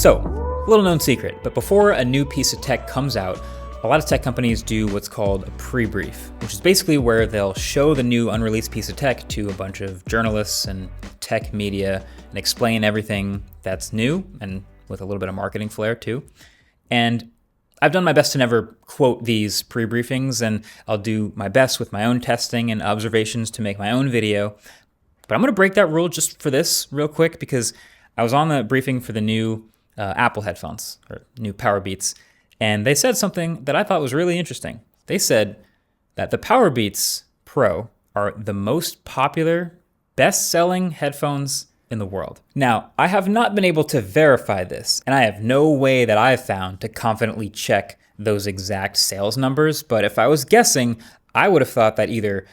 So, little known secret, but before a new piece of tech comes out, a lot of tech companies do what's called a pre-brief, which is basically where they'll show the new unreleased piece of tech to a bunch of journalists and tech media and explain everything that's new, and with a little bit of marketing flair too. And I've done my best to never quote these pre-briefings, and I'll do my best with my own testing and observations to make my own video. But I'm going to break that rule just for this real quick, because I was on the briefing for the new Apple headphones, or new PowerBeats, and they said something that I thought was really interesting. They said that the PowerBeats Pro are the most popular, best-selling headphones in the world. Now, I have not been able to verify this, and I have no way that I've found to confidently check those exact sales numbers, but if I was guessing, I would have thought that either,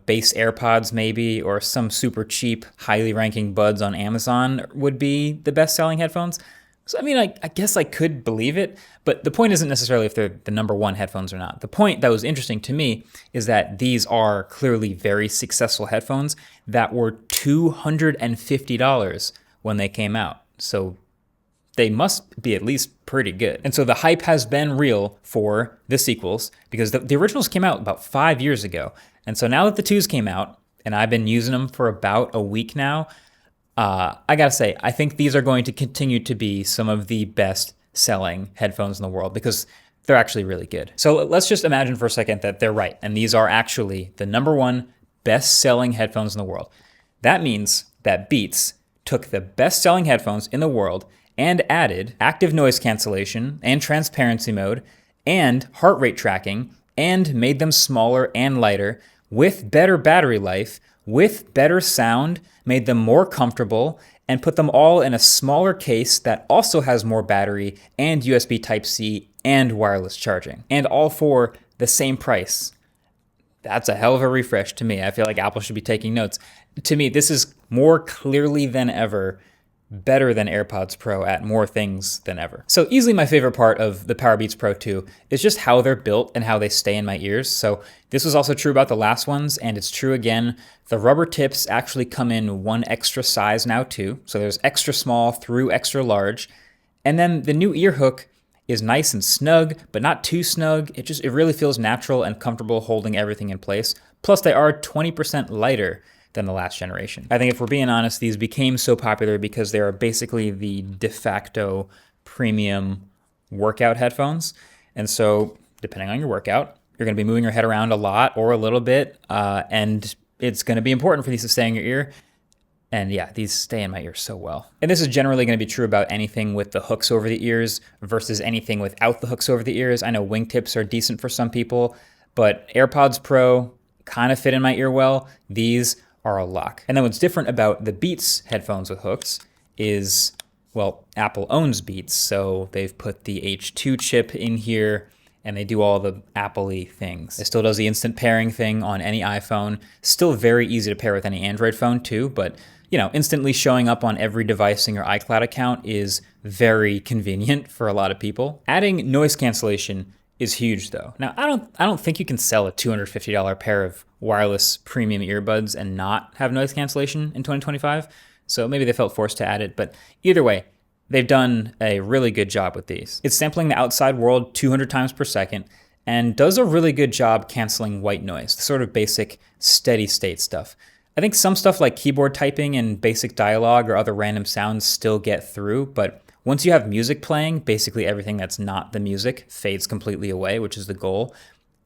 base AirPods maybe, or some super cheap, highly ranking buds on Amazon would be the best-selling headphones. So, I guess I could believe it, but the point isn't necessarily if they're the number one headphones or not. The point that was interesting to me is that these are clearly very successful headphones that were $250 when they came out. So they must be at least pretty good. And so the hype has been real for the sequels, because the originals came out about 5 years ago. And so now that the twos came out, and I've been using them for about a week now, I gotta say, I think these are going to continue to be some of the best selling headphones in the world, because they're actually really good. So let's just imagine for a second that they're right, and these are actually the number one best selling headphones in the world. That means that Beats took the best selling headphones in the world and added active noise cancellation and transparency mode and heart rate tracking, and made them smaller and lighter with better battery life, with better sound, made them more comfortable, and put them all in a smaller case that also has more battery and USB Type-C and wireless charging, and all for the same price. That's a hell of a refresh to me. I feel like Apple should be taking notes. To me, this is more clearly than ever better than AirPods Pro at more things than ever. So easily my favorite part of the PowerBeats Pro 2 is just how they're built and how they stay in my ears. So this was also true about the last ones, and it's true again. The rubber tips actually come in one extra size now too. So there's extra small through extra large. And then the new ear hook is nice and snug, but not too snug. It really feels natural and comfortable holding everything in place. Plus they are 20% lighter than the last generation. I think if we're being honest, these became so popular because they are basically the de facto premium workout headphones. And so depending on your workout, you're gonna be moving your head around a lot or a little bit, and it's gonna be important for these to stay in your ear. And yeah, these stay in my ear so well. And this is generally gonna be true about anything with the hooks over the ears versus anything without the hooks over the ears. I know wingtips are decent for some people, but AirPods Pro kind of fit in my ear well. These are a lock. And then what's different about the Beats headphones with hooks is, well, Apple owns Beats, so they've put the H2 chip in here, and they do all the Apple-y things. It still does the instant pairing thing on any iPhone. Still very easy to pair with any Android phone too, but instantly showing up on every device in your iCloud account is very convenient for a lot of people. Adding noise cancellation is huge though. Now, I don't think you can sell a $250 pair of wireless premium earbuds and not have noise cancellation in 2025. So maybe they felt forced to add it, but either way, they've done a really good job with these. It's sampling the outside world 200 times per second and does a really good job canceling white noise, the sort of basic steady state stuff. I think some stuff like keyboard typing and basic dialogue or other random sounds still get through, but once you have music playing, basically everything that's not the music fades completely away, which is the goal.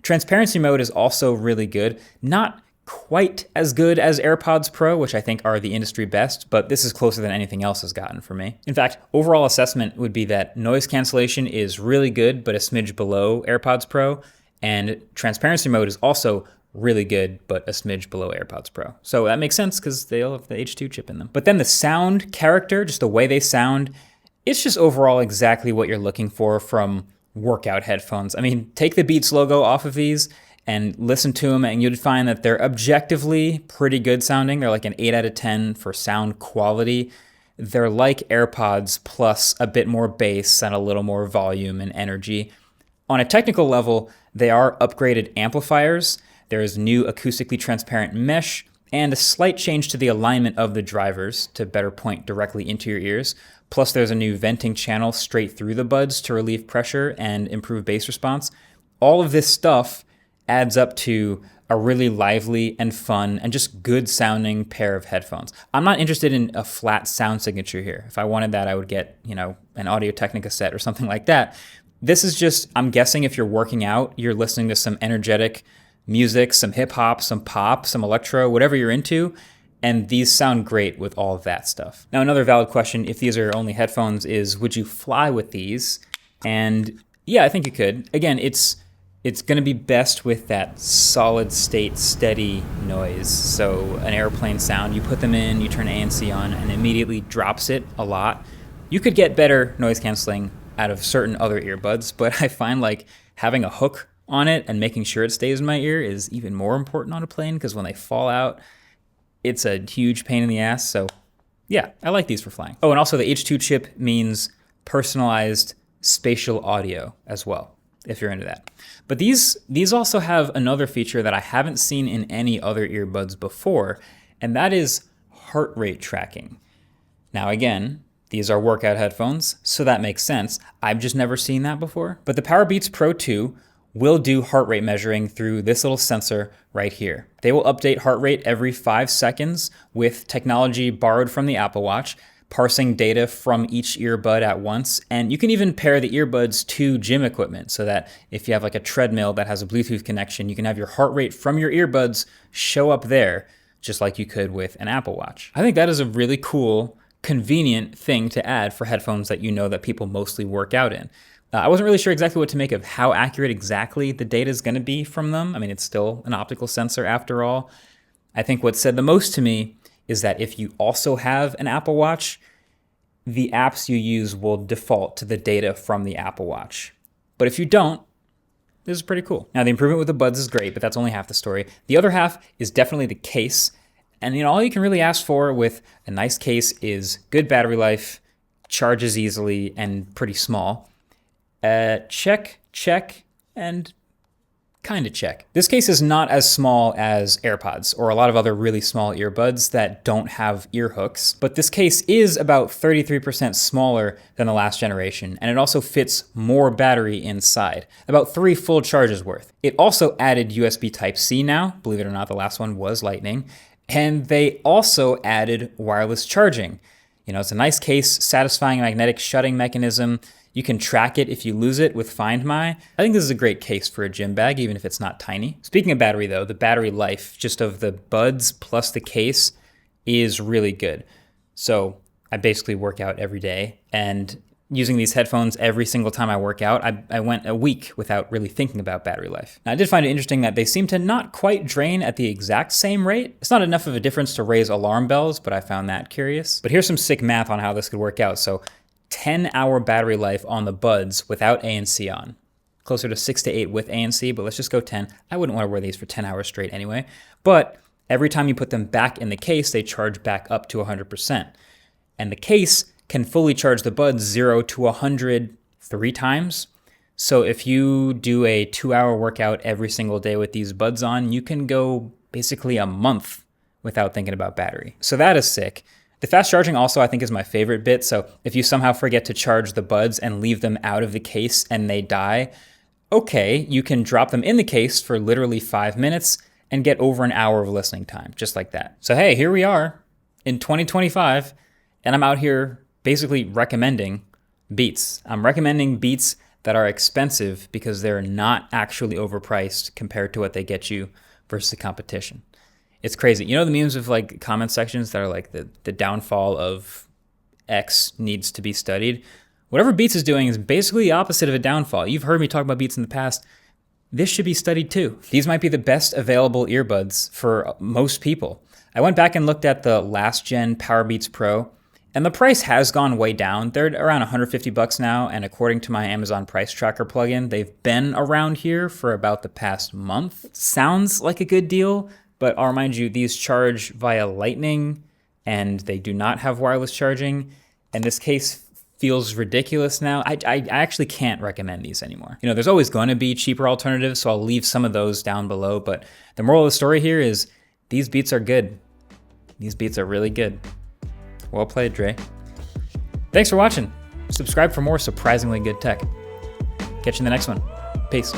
Transparency mode is also really good. Not quite as good as AirPods Pro, which I think are the industry best, but this is closer than anything else has gotten for me. In fact, overall assessment would be that noise cancellation is really good, but a smidge below AirPods Pro, and transparency mode is also really good, but a smidge below AirPods Pro. So that makes sense because they all have the H2 chip in them. But then the sound character, just the way they sound, it's just overall exactly what you're looking for from workout headphones. I mean, take the Beats logo off of these and listen to them, and you'd find that they're objectively pretty good sounding. They're like an 8 out of 10 for sound quality. They're like AirPods plus a bit more bass and a little more volume and energy. On a technical level, they are upgraded amplifiers. There's new acoustically transparent mesh and a slight change to the alignment of the drivers to better point directly into your ears. Plus there's a new venting channel straight through the buds to relieve pressure and improve bass response. All of this stuff adds up to a really lively and fun and just good sounding pair of headphones. I'm not interested in a flat sound signature here. If I wanted that, I would get, an Audio-Technica set or something like that. This is just, I'm guessing if you're working out, you're listening to some energetic music, some hip hop, some pop, some electro, whatever you're into, and these sound great with all of that stuff. Now, another valid question, if these are only headphones, is would you fly with these? And yeah, I think you could. Again, it's going to be best with that solid state, steady noise. So an airplane sound, you put them in, you turn ANC on, and immediately drops it a lot. You could get better noise canceling out of certain other earbuds, but I find like having a hook on it and making sure it stays in my ear is even more important on a plane, because when they fall out, it's a huge pain in the ass. So yeah, I like these for flying. Oh, and also the H2 chip means personalized spatial audio as well, if you're into that. But these also have another feature that I haven't seen in any other earbuds before, and that is heart rate tracking. Now again, these are workout headphones, so that makes sense. I've just never seen that before. But the PowerBeats Pro 2 will do heart rate measuring through this little sensor right here. They will update heart rate every 5 seconds with technology borrowed from the Apple Watch, parsing data from each earbud at once. And you can even pair the earbuds to gym equipment so that if you have like a treadmill that has a Bluetooth connection, you can have your heart rate from your earbuds show up there, just like you could with an Apple Watch. I think that is a really cool, convenient thing to add for headphones that that people mostly work out in. I wasn't really sure exactly what to make of how accurate exactly the data is going to be from them. I mean, it's still an optical sensor after all. I think what said the most to me is that if you also have an Apple Watch, the apps you use will default to the data from the Apple Watch. But if you don't, this is pretty cool. Now, the improvement with the buds is great, but that's only half the story. The other half is definitely the case. And all you can really ask for with a nice case is good battery life, charges easily, and pretty small. Check, and kind of check. This case is not as small as AirPods or a lot of other really small earbuds that don't have ear hooks, but this case is about 33% smaller than the last generation, and it also fits more battery inside, about 3 full charges worth. It also added USB Type-C now, believe it or not, the last one was Lightning, and they also added wireless charging. It's a nice case, satisfying magnetic shutting mechanism. You can track it if you lose it with Find My. I think this is a great case for a gym bag, even if it's not tiny. Speaking of battery though, the battery life just of the buds plus the case is really good. So I basically work out every day, and using these headphones every single time I work out, I went a week without really thinking about battery life. Now, I did find it interesting that they seem to not quite drain at the exact same rate. It's not enough of a difference to raise alarm bells, but I found that curious. But here's some sick math on how this could work out. So 10-hour battery life on the buds without ANC on. Closer to 6 to 8 with ANC, but let's just go 10. I wouldn't want to wear these for 10 hours straight anyway. But every time you put them back in the case, they charge back up to 100%. And the case can fully charge the buds 0 to 100 3 times. So if you do a 2-hour workout every single day with these buds on, you can go basically a month without thinking about battery. So that is sick. The fast charging also I think is my favorite bit. So if you somehow forget to charge the buds and leave them out of the case and they die, okay, you can drop them in the case for literally 5 minutes and get over an hour of listening time, just like that. So hey, here we are in 2025, and I'm out here basically recommending Beats. I'm recommending Beats that are expensive because they're not actually overpriced compared to what they get you versus the competition. It's crazy. The memes of like comment sections that are like the downfall of X needs to be studied. Whatever Beats is doing is basically the opposite of a downfall. You've heard me talk about Beats in the past. This should be studied too. These might be the best available earbuds for most people. I went back and looked at the last gen PowerBeats Pro, and the price has gone way down. They're around $150 now, and according to my Amazon price tracker plugin, they've been around here for about the past month. Sounds like a good deal, but I'll remind you, these charge via Lightning, and they do not have wireless charging, and this case feels ridiculous now. I actually can't recommend these anymore. There's always going to be cheaper alternatives, so I'll leave some of those down below, but the moral of the story here is these Beats are good. These beats are really good. Well played, Dre. Thanks for watching. Subscribe for more surprisingly good tech. Catch you in the next one. Peace.